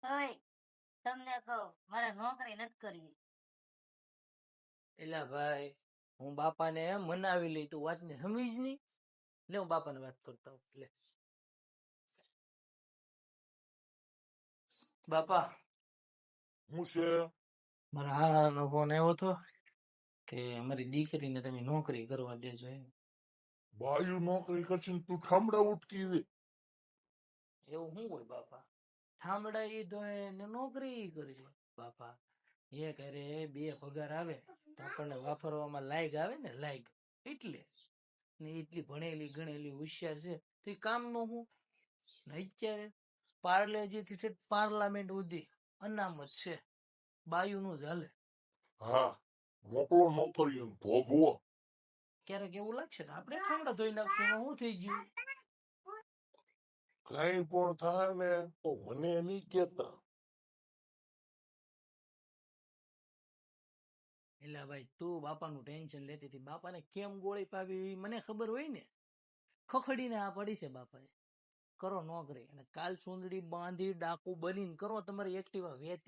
હવે તમને કહું, મારે નોકરી નથી કરવી. એલા ભાઈ, હું બાપાને મનાવી લઈ, તું વાત ને સમજ નહીં. લે હું બાપાને વાત કરતા હોઉં. લે બાપા, હું છે? મારા હારાનો ફોન આવ્યો હતો કે અમારી દીકરીને તમે નોકરી કરવા દેજો એમ. બાયું નોકરી કરશે ને તું ઠામડા ઉટકી દે. એવું શું હોય બાપા? ઠામડા ઈ તો એને નોકરી કરજો બાપા. એ કરે બે પગાર આવે તો આપણને વાપરવામાં લાયક આવે ને, લાયક એટલે. ને એટલી ભણેલી ગણેલી હોશિયાર છે તો એ કામ નો હું ને અત્યારે પાર્લેજી થી પાર્લામેન્ટ સુધી અનામત છે. બાયુ નું ચાલે. હા, મોકલો નોકરીઓ ભોગવો. ક્યારેક એવું લાગશે ને આપણે ઠામડા ધોઈ નાખશું, એમાં શું થઈ ગયું? કઈ પણ થાય ને તો મને નહીં કેતા. એટલે ભાઈ તું બાપાનું ટેન્શન લેતી હતી, બાપાને કેમ ગોળી પાવી મને ખબર હોય ને. ખખડીને આ પડી છે બાપાએ. કરો નોકરી અને કાલ સુંદડી બાંધી ડાકુ બનીને કરો તમારી એક્ટિવા વેચી.